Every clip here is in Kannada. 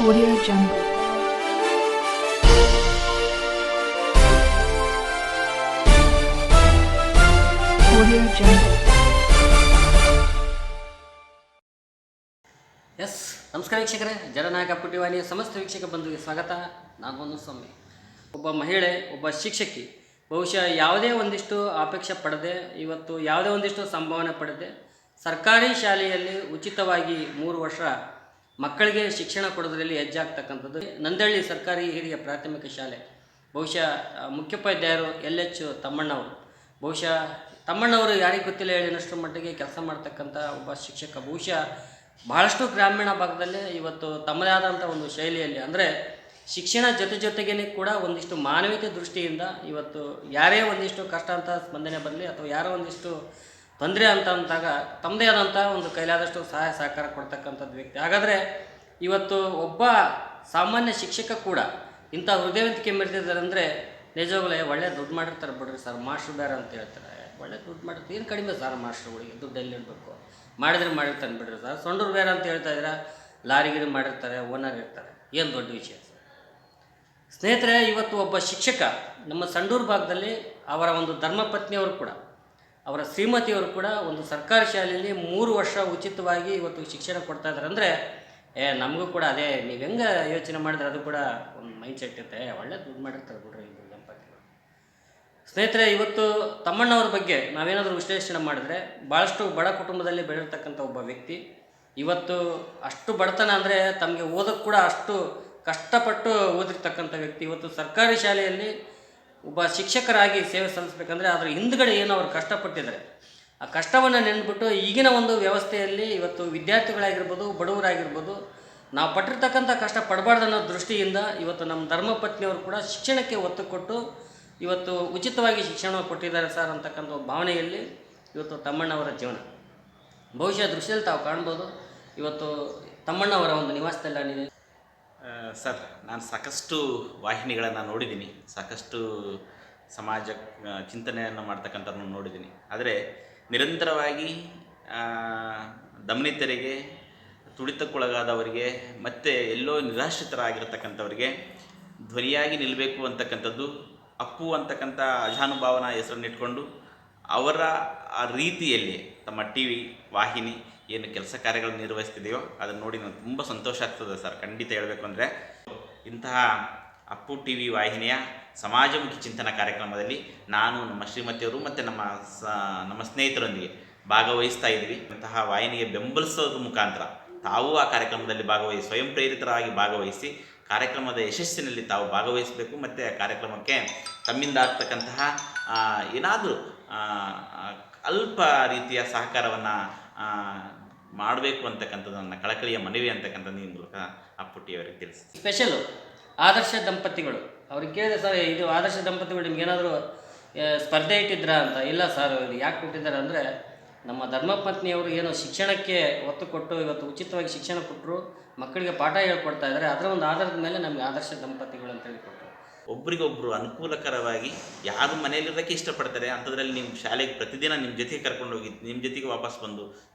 Audio Jungle. Audio Jungle. ನಮಸ್ಕಾರ ವೀಕ್ಷಕರೇ, ಜನನಾಯಕ ಪುಟಿವಾಣಿಯ ಸಮಸ್ತ ವೀಕ್ಷಕ ಬಂಧುಗೆ ಸ್ವಾಗತ. ನಾನು ಸ್ವಾಮಿ. ಒಬ್ಬ ಮಹಿಳೆ, ಒಬ್ಬ ಶಿಕ್ಷಕಿ ಬಹುಶಃ ಯಾವುದೇ ಒಂದಿಷ್ಟು ಅಪೇಕ್ಷೆ ಪಡೆದೆ, ಇವತ್ತು ಯಾವುದೇ ಒಂದಿಷ್ಟು ಸಂಭಾವನೆ ಪಡೆದೆ ಸರ್ಕಾರಿ ಶಾಲೆಯಲ್ಲಿ ಉಚಿತವಾಗಿ 3 ವರ್ಷ ಮಕ್ಕಳಿಗೆ ಶಿಕ್ಷಣ ಕೊಡೋದ್ರಲ್ಲಿ ಹೆಜ್ಜಾಗ್ತಕ್ಕಂಥದ್ದು ನಂದಳ್ಳಿ ಸರ್ಕಾರಿ ಹಿರಿಯ ಪ್ರಾಥಮಿಕ ಶಾಲೆ. ಬಹುಶಃ ಮುಖ್ಯೋಪಾಧ್ಯಾಯರು LH ತಮ್ಮಣ್ಣವರು. ಬಹುಶಃ ತಮ್ಮಣ್ಣವರು ಯಾರಿಗೆ ಗೊತ್ತಿಲ್ಲ ಹೇಳಿನಷ್ಟರ ಮಟ್ಟಿಗೆ ಕೆಲಸ ಮಾಡ್ತಕ್ಕಂಥ ಒಬ್ಬ ಶಿಕ್ಷಕ. ಬಹುಶಃ ಬಹಳಷ್ಟು ಗ್ರಾಮೀಣ ಭಾಗದಲ್ಲಿ ಇವತ್ತು ತಮ್ಮದೇ ಆದಂಥ ಒಂದು ಶೈಲಿಯಲ್ಲಿ, ಅಂದರೆ ಶಿಕ್ಷಣ ಜೊತೆಗೇ ಕೂಡ ಒಂದಿಷ್ಟು ಮಾನವೀಯತೆ ದೃಷ್ಟಿಯಿಂದ ಇವತ್ತು ಯಾರೇ ಒಂದಿಷ್ಟು ಕಷ್ಟ ಅಂತ ಸ್ಪಂದನೆ ಬರಲಿ ಅಥವಾ ಯಾರೋ ಒಂದಿಷ್ಟು ತೊಂದರೆ ಅಂತ ಅಂದಾಗ ತಮ್ಮದೇ ಆದಂಥ ಒಂದು ಕೈಲಾದಷ್ಟು ಸಹಾಯ ಸಹಕಾರ ಕೊಡ್ತಕ್ಕಂಥದ್ದು ವ್ಯಕ್ತಿ. ಹಾಗಾದರೆ ಇವತ್ತು ಒಬ್ಬ ಸಾಮಾನ್ಯ ಶಿಕ್ಷಕ ಕೂಡ ಇಂಥ ಹೃದಯವಂತಿಕೆ ಮೆರೆದಿದ್ದಾರೆ ಅಂದರೆ ನಿಜವಾಗಲೇ ಒಳ್ಳೆ ದುಡ್ಡು ಮಾಡಿರ್ತಾರೆ ಬಿಡ್ರಿ ಸರ್, ಮಾಸ್ಟ್ರು ಬೇರೆ ಅಂತ ಹೇಳ್ತಾರೆ. ಒಳ್ಳೆ ದುಡ್ಡು ಮಾಡಿರ್ತಾರೆ, ಏನು ಕಡಿಮೆ ಸರ್ ಮಾಸ್ಟ್ರುಗಳಿಗೆ, ದುಡ್ಡು ಎಲ್ಲಿಡಬೇಕು, ಮಾಡಿರ್ತಾನೆ ಬಿಡ್ರಿ ಸರ್. ಸೊಂಡೂರು ಬೇರೆ ಅಂತ ಹೇಳ್ತಾ ಇದ್ರೆ ಲಾರಿಗಿರಿ ಮಾಡಿರ್ತಾರೆ, ಓನರ್ ಇರ್ತಾರೆ, ಏನು ದೊಡ್ಡ ವಿಷಯ ಸರ್. ಸ್ನೇಹಿತರೆ, ಇವತ್ತು ಒಬ್ಬ ಶಿಕ್ಷಕ ನಮ್ಮ ಸಂಡೂರು ಭಾಗದಲ್ಲಿ ಅವರ ಒಂದು ಧರ್ಮಪತ್ನಿಯವರು ಕೂಡ, ಅವರ ಶ್ರೀಮತಿಯವರು ಕೂಡ ಒಂದು ಸರ್ಕಾರಿ ಶಾಲೆಯಲ್ಲಿ 3 ವರ್ಷ ಉಚಿತವಾಗಿ ಇವತ್ತು ಶಿಕ್ಷಣ ಕೊಡ್ತಾ ಇದ್ದಾರೆ. ಅಂದರೆ ನಮಗೂ ಕೂಡ ಅದೇ ನೀವು ಹೆಂಗೆ ಯೋಚನೆ ಮಾಡಿದ್ರೆ ಅದು ಕೂಡ ಒಂದು ಮೈಂಡ್ ಸೆಟ್ ಇರುತ್ತೆ, ಒಳ್ಳೆ ದುಡ್ಡು ಮಾಡಿರ್ತಾರೆ ಬಿಡ್ರಿ ಇದು ದಂಪತಿಗಳು. ಸ್ನೇಹಿತರೆ, ಇವತ್ತು ತಮ್ಮಣ್ಣವ್ರ ಬಗ್ಗೆ ನಾವೇನಾದರೂ ವಿಶ್ಲೇಷಣೆ ಮಾಡಿದ್ರೆ ಭಾಳಷ್ಟು ಬಡ ಕುಟುಂಬದಲ್ಲಿ ಬೆಳೆದಿರ್ತಕ್ಕಂಥ ಒಬ್ಬ ವ್ಯಕ್ತಿ. ಇವತ್ತು ಅಷ್ಟು ಬಡತನ ಅಂದರೆ ತಮಗೆ ಓದೋಕ್ಕೆ ಕೂಡ ಅಷ್ಟು ಕಷ್ಟಪಟ್ಟು ಓದಿರ್ತಕ್ಕಂಥ ವ್ಯಕ್ತಿ. ಇವತ್ತು ಸರ್ಕಾರಿ ಶಾಲೆಯಲ್ಲಿ ಒಬ್ಬ ಶಿಕ್ಷಕರಾಗಿ ಸೇವೆ ಸಲ್ಲಿಸಬೇಕಂದ್ರೆ ಅದರ ಹಿಂದ್ಗಡೆ ಏನು ಅವರು ಕಷ್ಟಪಟ್ಟಿದ್ದಾರೆ, ಆ ಕಷ್ಟವನ್ನು ನೆನ್ಬಿಟ್ಟು ಈಗಿನ ಒಂದು ವ್ಯವಸ್ಥೆಯಲ್ಲಿ ಇವತ್ತು ವಿದ್ಯಾರ್ಥಿಗಳಾಗಿರ್ಬೋದು, ಬಡವರಾಗಿರ್ಬೋದು, ನಾವು ಪಟ್ಟಿರ್ತಕ್ಕಂಥ ಕಷ್ಟ ಪಡಬಾರ್ದು ಅನ್ನೋ ದೃಷ್ಟಿಯಿಂದ ಇವತ್ತು ನಮ್ಮ ಧರ್ಮಪತ್ನಿಯವರು ಕೂಡ ಶಿಕ್ಷಣಕ್ಕೆ ಒತ್ತು ಕೊಟ್ಟು ಇವತ್ತು ಉಚಿತವಾಗಿ ಶಿಕ್ಷಣ ಕೊಟ್ಟಿದ್ದಾರೆ ಸರ್ ಅಂತಕ್ಕಂಥ ಭಾವನೆಯಲ್ಲಿ ಇವತ್ತು ತಮ್ಮಣ್ಣವರ ಜೀವನ. ಬಹುಶಃ ದೃಶ್ಯದಲ್ಲಿ ತಾವು ಕಾಣ್ಬೋದು. ಇವತ್ತು ತಮ್ಮಣ್ಣವರ ಒಂದು ನಿವಾಸದಲ್ಲಿ ಸರ್, ನಾನು ಸಾಕಷ್ಟು ವಾಹಿನಿಗಳನ್ನು ನೋಡಿದ್ದೀನಿ, ಸಾಕಷ್ಟು ಸಮಾಜ ಚಿಂತನೆಯನ್ನು ಮಾಡ್ತಕ್ಕಂಥದ್ದನ್ನು ನೋಡಿದ್ದೀನಿ. ಆದರೆ ನಿರಂತರವಾಗಿ ದಮನಿತರಿಗೆ, ತುಳಿತಕ್ಕೊಳಗಾದವರಿಗೆ ಮತ್ತು ಎಲ್ಲೋ ನಿರಾಶ್ರಿತರಾಗಿರ್ತಕ್ಕಂಥವರಿಗೆ ಧ್ವನಿಯಾಗಿ ನಿಲ್ಲಬೇಕು ಅಂತಕ್ಕಂಥದ್ದು, ಅಪ್ಪು ಅಂತಕ್ಕಂಥ ಅಜಾನುಭಾವನ ಹೆಸರನ್ನಿಟ್ಕೊಂಡು ಅವರ ಆ ರೀತಿಯಲ್ಲಿ ತಮ್ಮ TV ವಾಹಿನಿ ಏನು ಕೆಲಸ ಕಾರ್ಯಗಳನ್ನು ನಿರ್ವಹಿಸ್ತಿದೆಯೋ ಅದನ್ನು ನೋಡಿ ನನಗೆ ತುಂಬ ಸಂತೋಷ ಆಗ್ತದೆ ಸರ್. ಖಂಡಿತ ಹೇಳಬೇಕು ಅಂದರೆ ಇಂತಹ ಅಪ್ಪು TV ವಾಹಿನಿಯ ಸಮಾಜಮುಖಿ ಚಿಂತನ ಕಾರ್ಯಕ್ರಮದಲ್ಲಿ ನಾನು, ನಮ್ಮ ಶ್ರೀಮತಿಯವರು ಮತ್ತು ನಮ್ಮ ಸ್ನೇಹಿತರೊಂದಿಗೆ ಭಾಗವಹಿಸ್ತಾ ಇದ್ದೀವಿ. ಇಂತಹ ವಾಹಿನಿಗೆ ಬೆಂಬಲಿಸೋದ್ರ ಮುಖಾಂತರ ತಾವು ಆ ಕಾರ್ಯಕ್ರಮದಲ್ಲಿ ಭಾಗವಹಿಸಿ, ಸ್ವಯಂ ಪ್ರೇರಿತರಾಗಿ ಭಾಗವಹಿಸಿ ಕಾರ್ಯಕ್ರಮದ ಯಶಸ್ಸಿನಲ್ಲಿ ತಾವು ಭಾಗವಹಿಸಬೇಕು. ಮತ್ತು ಆ ಕಾರ್ಯಕ್ರಮಕ್ಕೆ ತಮ್ಮಿಂದ ಆಗ್ತಕ್ಕಂತಹ ಏನಾದರೂ ಅಲ್ಪ ರೀತಿಯ ಸಹಕಾರವನ್ನು ಮಾಡಬೇಕು ಅಂತಕ್ಕಂಥದ್ದು ನನ್ನ ಕಳಕಳಿಯ ಮನವಿ ಅಂತಕ್ಕಂಥದ್ದು ಈ ಮೂಲಕ ಅಪ್ಪು TV ಅವರಿಗೆ ತಿಳಿಸಿ. ಸ್ಪೆಷಲು ಆದರ್ಶ ದಂಪತಿಗಳು ಅವ್ರಿಗೆ ಕೇಳಿದೆ ಸರ್, ಇದು ಆದರ್ಶ ದಂಪತಿಗಳು ನಿಮ್ಗೇನಾದರೂ ಸ್ಪರ್ಧೆ ಇಟ್ಟಿದ್ರಾ ಅಂತ. ಇಲ್ಲ ಸರ್, ಇದು ಯಾಕೆ ಕೊಟ್ಟಿದ್ದಾರೆ ಅಂದರೆ ನಮ್ಮ ಧರ್ಮಪತ್ನಿಯವರು ಏನೋ ಶಿಕ್ಷಣಕ್ಕೆ ಒತ್ತು ಕೊಟ್ಟು ಇವತ್ತು ಉಚಿತವಾಗಿ ಶಿಕ್ಷಣ ಕೊಟ್ಟರು, ಮಕ್ಕಳಿಗೆ ಪಾಠ ಹೇಳ್ಕೊಡ್ತಾ ಇದ್ದಾರೆ, ಅದರ ಒಂದು ಆಧಾರದ ಮೇಲೆ ನಮಗೆ ಆದರ್ಶ ದಂಪತಿಗಳು ಅಂತ ಹೇಳಿ ಕೊಟ್ಟರು. ಒಬ್ರಿಗೊಬ್ಬರು ಅನುಕೂಲಕರವಾಗಿ ಯಾರು ಮನೆಯಲ್ಲಿರೋಕ್ಕೆ ಇಷ್ಟಪಡ್ತಾರೆ ಅಂಥದ್ರಲ್ಲಿ ನಿಮ್ಮ ಶಾಲೆಗೆ ಪ್ರತಿದಿನ ನಿಮ್ಮ ಜೊತೆಗೆ ಕರ್ಕೊಂಡೋಗಿ ನಿಮ್ಮ ಜೊತೆಗೆ ವಾಪಸ್ ಬಂದು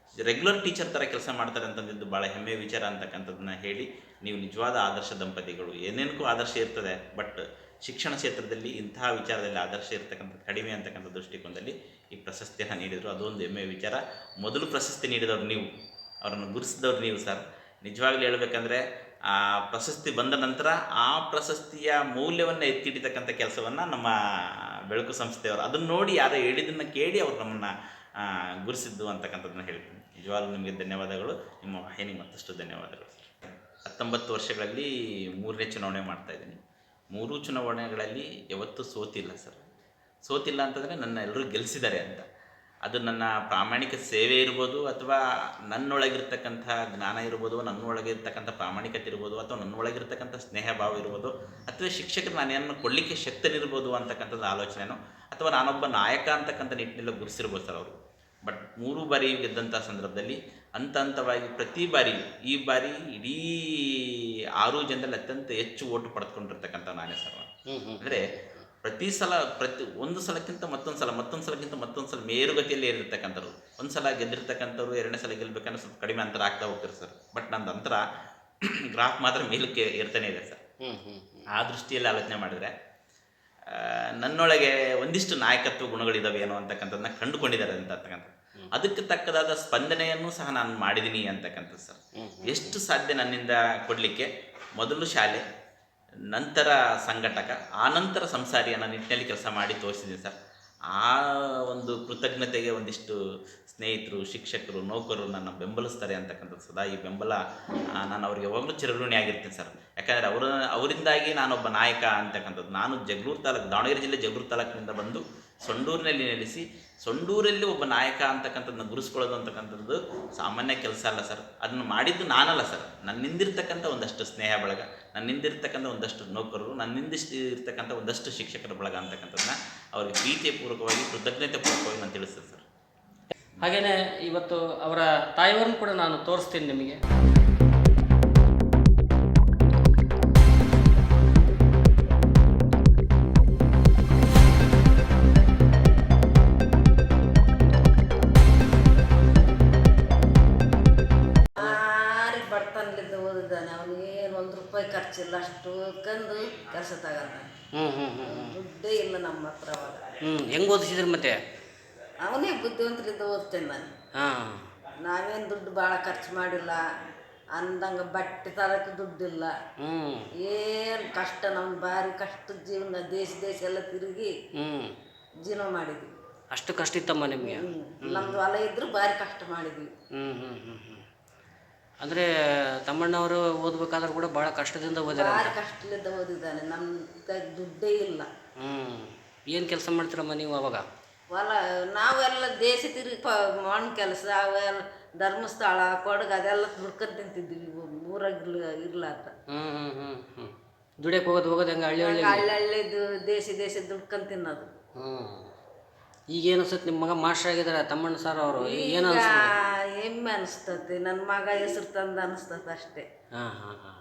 ರೆಗ್ಯುಲರ್ ಟೀಚರ್ ಥರ ಕೆಲಸ ಮಾಡ್ತಾರೆ ಅಂತಂದಿದ್ದು ಭಾಳ ಹೆಮ್ಮೆಯ ವಿಚಾರ ಅಂತಕ್ಕಂಥದ್ದನ್ನ ಹೇಳಿ, ನೀವು ನಿಜವಾದ ಆದರ್ಶ ದಂಪತಿಗಳು. ಏನೇನಕ್ಕೂ ಆದರ್ಶ ಇರ್ತದೆ, ಬಟ್ ಶಿಕ್ಷಣ ಕ್ಷೇತ್ರದಲ್ಲಿ ಇಂತಹ ವಿಚಾರದಲ್ಲಿ ಆದರ್ಶ ಇರ್ತಕ್ಕಂಥದ್ದು ಕಡಿಮೆ ಅಂತಕ್ಕಂಥ ದೃಷ್ಟಿಕೋನದಲ್ಲಿ ಈ ಪ್ರಶಸ್ತಿಯನ್ನು ನೀಡಿದರು. ಅದೊಂದು ಹೆಮ್ಮೆಯ ವಿಚಾರ. ಮೊದಲು ಪ್ರಶಸ್ತಿ ನೀಡಿದವರು ನೀವು, ಅವರನ್ನು ಗುರುಸಿದವ್ರು ನೀವು ಸರ್. ನಿಜವಾಗ್ಲೂ ಹೇಳ್ಬೇಕಂದ್ರೆ ಆ ಪ್ರಶಸ್ತಿ ಬಂದ ನಂತರ ಆ ಪ್ರಶಸ್ತಿಯ ಮೌಲ್ಯವನ್ನು ಎತ್ತಿಡಿತಕ್ಕಂಥ ಕೆಲಸವನ್ನು ನಮ್ಮ ಬೆಳಕು ಸಂಸ್ಥೆಯವರು ಅದನ್ನು ನೋಡಿ ಯಾರೋ ಹೇಳಿದ್ದನ್ನು ಕೇಳಿ ಅವರು ನಮ್ಮನ್ನು ಗುರುಸಿದ್ದು ಅಂತಕ್ಕಂಥದ್ದನ್ನು ಹೇಳ್ತೀನಿ. ನಿಜವಾಗ್ಲೂ ನಿಮಗೆ ಧನ್ಯವಾದಗಳು, ನಿಮ್ಮ ವಾಹಿನಿಗೆ ಮತ್ತಷ್ಟು ಧನ್ಯವಾದಗಳು. 19 ವರ್ಷಗಳಲ್ಲಿ 3ನೇ ಚುನಾವಣೆ ಮಾಡ್ತಾಯಿದ್ದೀನಿ. 3 ಚುನಾವಣೆಗಳಲ್ಲಿ ಯಾವತ್ತೂ ಸೋತಿಲ್ಲ ಸರ್. ಸೋತಿಲ್ಲ ಅಂತಂದರೆ ನನ್ನ ಎಲ್ಲರೂ ಗೆಲ್ಲಿಸಿದ್ದಾರೆ ಅಂತ. ಅದು ನನ್ನ ಪ್ರಾಮಾಣಿಕ ಸೇವೆ ಇರ್ಬೋದು, ಅಥವಾ ನನ್ನೊಳಗಿರ್ತಕ್ಕಂಥ ಜ್ಞಾನ ಇರ್ಬೋದು, ನನ್ನೊಳಗಿರ್ತಕ್ಕಂಥ ಪ್ರಾಮಾಣಿಕತೆ ಇರ್ಬೋದು, ಅಥವಾ ನನ್ನೊಳಗಿರ್ತಕ್ಕಂಥ ಸ್ನೇಹ ಭಾವ ಇರ್ಬೋದು, ಅಥವಾ ಶಿಕ್ಷಕರು ನಾನೇನನ್ನು ಕೊಡಲಿಕ್ಕೆ ಶಕ್ತನಿರ್ಬೋದು ಅಂತಕ್ಕಂಥದ್ದು ಆಲೋಚನೆನೋ, ಅಥವಾ ನಾನೊಬ್ಬ ನಾಯಕ ಅಂತಕ್ಕಂಥ ನಿಟ್ಟಿನಲ್ಲಿ ಗುರುಸಿರ್ಬೋದು ಸರ್ ಅವರು. ಬಟ್ 3 ಬಾರಿ ಗೆದ್ದಂಥ ಸಂದರ್ಭದಲ್ಲಿ ಹಂತವಾಗಿ ಪ್ರತಿ ಬಾರಿ, ಈ ಬಾರಿ ಇಡೀ 6 ಜನರಲ್ಲಿ ಅತ್ಯಂತ ಹೆಚ್ಚು ಓಟು ಪಡೆದುಕೊಂಡಿರ್ತಕ್ಕಂಥ ನಾನೇ ಸರ್. ಅಂದರೆ ಪ್ರತಿ ಸಲ ಒಂದು ಸಲಕ್ಕಿಂತ ಮತ್ತೊಂದು ಸಲ ಮೇರುಗತಿಯಲ್ಲಿ ಏರಿರ್ತಕ್ಕಂಥವ್ರು. ಒಂದು ಸಲ ಗೆದ್ದಿರ್ತಕ್ಕಂಥವ್ರು 2ನೇ ಸಲ ಗೆಲ್ಲಬೇಕಂದ್ರೆ ಸ್ವಲ್ಪ ಕಡಿಮೆ ಅಂತರ ಆಗ್ತಾ ಹೋಗ್ತಾರೆ ಸರ್. ಬಟ್ ನಂದು ಅಂತರ ಗ್ರಾಫ್ ಮಾತ್ರ ಮೇಲಕ್ಕೆ ಇರ್ತಾನೆ ಇದೆ ಸರ್. ಹ್ಞೂ ಹ್ಞೂ ಆ ದೃಷ್ಟಿಯಲ್ಲಿ ಆಲೋಚನೆ ಮಾಡಿದರೆ ನನ್ನೊಳಗೆ ಒಂದಿಷ್ಟು ನಾಯಕತ್ವ ಗುಣಗಳಿದಾವೆ ಏನೋ ಅಂತಕ್ಕಂಥದ್ದನ್ನ ಕಂಡುಕೊಂಡಿದ್ದಾರೆ ಅಂತಕ್ಕಂಥ, ಅದಕ್ಕೆ ತಕ್ಕದಾದ ಸ್ಪಂದನೆಯನ್ನು ಸಹ ನಾನು ಮಾಡಿದ್ದೀನಿ ಅಂತಕ್ಕಂಥದ್ದು ಸರ್. ಎಷ್ಟು ಸಾಧ್ಯ ನನ್ನಿಂದ ಕೊಡಲಿಕ್ಕೆ, ಮೊದಲು ಶಾಲೆ, ನಂತರ ಸಂಘಟಕ, ಆನಂತರ ಸಂಸಾರಿ ಅನ್ನೋ ನಿಟ್ಟಿನಲ್ಲಿ ಕೆಲಸ ಮಾಡಿ ತೋರಿಸಿದ್ದೀನಿ ಸರ್. ಆ ಒಂದು ಕೃತಜ್ಞತೆಗೆ ಒಂದಿಷ್ಟು ಸ್ನೇಹಿತರು, ಶಿಕ್ಷಕರು, ನೌಕರರು ನನ್ನ ಬೆಂಬಲಿಸ್ತಾರೆ ಅಂತಕ್ಕಂಥದ್ದು ಸದಾ ಈ ಬೆಂಬಲ ನಾನು ಅವ್ರಿಗೆ ಯಾವಾಗಲೂ ಚಿರಋಣಿ ಆಗಿರ್ತೀನಿ ಸರ್. ಯಾಕಂದರೆ ಅವರಿಂದಾಗಿ ನಾನೊಬ್ಬ ನಾಯಕ ಅಂತಕ್ಕಂಥದ್ದು. ನಾನು ದಾವಣಗೆರೆ ಜಿಲ್ಲೆ ಜಗಳೂರು ತಾಲೂಕಿನಿಂದ ಬಂದು ಸೊಂಡೂರಿನಲ್ಲಿ ನೆಲೆಸಿ ಸೊಂಡೂರಲ್ಲಿ ಒಬ್ಬ ನಾಯಕ ಅಂತಕ್ಕಂಥದ್ದನ್ನ ಗುರುಸ್ಕೊಳ್ಳೋದು ಅಂತಕ್ಕಂಥದ್ದು ಸಾಮಾನ್ಯ ಕೆಲಸ ಅಲ್ಲ ಸರ್. ಅದನ್ನು ಮಾಡಿದ್ದು ನಾನಲ್ಲ ಸರ್, ನನ್ನಿಂದಿರ್ತಕ್ಕಂಥ ಒಂದಷ್ಟು ಸ್ನೇಹ ಬಳಗ, ನನ್ನಿಂದಿರ್ತಕ್ಕಂಥ ಒಂದಷ್ಟು ನೌಕರರು, ನನ್ನಿಂದಿಷ್ಟು ಇರ್ತಕ್ಕಂಥ ಒಂದಷ್ಟು ಶಿಕ್ಷಕರ ಬಳಗ ಅಂತಕ್ಕಂಥದ್ದನ್ನ ಅವ್ರಿಗೆ ಪ್ರೀತಿಪೂರ್ವಕವಾಗಿ, ಕೃತಜ್ಞತೆ ಪೂರ್ವಕವಾಗಿ ನಾನು ತಿಳಿಸ್ತೇನೆ ಸರ್. ಹಾಗೆಯೇ ಇವತ್ತು ಅವರ ತಾಯಿಯವರನ್ನು ಕೂಡ ನಾನು ತೋರಿಸ್ತೀನಿ ನಿಮಗೆ. ಬಡತನಲಿದ್ದ ಓದಿದ್ದಾನೆ, ಅವನಿಗೇನು ₹1 ಖರ್ಚಿಲ್ಲ, ಅಷ್ಟು ಕಂದು ಕೆಲಸ ತಗೊಂಡ. ದುಡ್ಡೇ ಇಲ್ಲ ನಮ್ಮ ಹತ್ರ ಅವಾಗ. ಹೆಂಗೆ ಓದಿಸಿದ್ರಿ ಮತ್ತೆ? ಅವನೇ ಬುದ್ಧಿವಂತರಿದ್ದ ಓದ್ತೇನೆ ನಾನು. ಹಾಂ, ನಾವೇನು ದುಡ್ಡು ಭಾಳ ಖರ್ಚು ಮಾಡಿಲ್ಲ, ಅಂದಂಗೆ ಬಟ್ಟೆ ತರಕ್ಕೆ ದುಡ್ಡಿಲ್ಲ, ಏನು ಕಷ್ಟ, ನಮ್ಗೆ ಭಾರಿ ಕಷ್ಟದ ಜೀವನ, ದೇಶ ಎಲ್ಲ ತಿರುಗಿ ಜೀವನ ಮಾಡಿದ್ವಿ. ಅಷ್ಟು ಕಷ್ಟ ಇತ್ತಮ್ಮ ನಿಮಗೆ? ನಮ್ದು ಹೊಲ ಇದ್ರು ಭಾರಿ ಕಷ್ಟ ಮಾಡಿದ್ವಿ. ಅಂದರೆ ತಮ್ಮಣ್ಣವರು ಓದ್ಬೇಕಾದ್ರೂ ಕೂಡ ಭಾಳ ಕಷ್ಟದಿಂದ ಓದಿರ? ಭಾರಿ ಕಷ್ಟದಿಂದ ಓದಿದ್ದಾನೆ, ನಮ್ಮ ದುಡ್ಡೇ ಇಲ್ಲ. ಏನು ಕೆಲಸ ಮಾಡ್ತೀರಮ್ಮ ನೀವು ಅವಾಗ? ಹೊಲ ನಾವೆಲ್ಲ ದೇಶ ತಿರುಗಿ ಮಣ್ಣು ಕೆಲಸ, ಅವೆಲ್ಲ ಧರ್ಮಸ್ಥಳ, ಕೊಡಗು ಅದೆಲ್ಲ ದುಡ್ಕೊಂಡು ತಿಂತಿದ್ವಿ ಊರಾಗ ಇರ್ಲಾರ್ದ. ದುಡಿಯಕ್ಕೆ ಹೋಗೋದು ಹೆಂಗೆ? ಹಳ್ಳಿದು ದೇಶ ದುಡ್ಕೊಂಡು ತಿನ್ನೋದು. ಈಗೇನು ಅನ್ಸುತ್ತೆ, ನಿಮ್ಮ ಮಗ ಮಾಸ್ಟರ್ ಆಗಿದ್ದಾರೆ ತಮ್ಮಣ್ಣ ಸರ್ ಅವರು, ಏನು ಹೆಮ್ಮೆ ಅನಿಸ್ತತಿ, ನನ್ನ ಮಗ ಹೆಸರು ತಂದು ಅನಿಸ್ತದೆ ಅಷ್ಟೇ. ಹಾಂ ಹಾಂ ಹಾಂ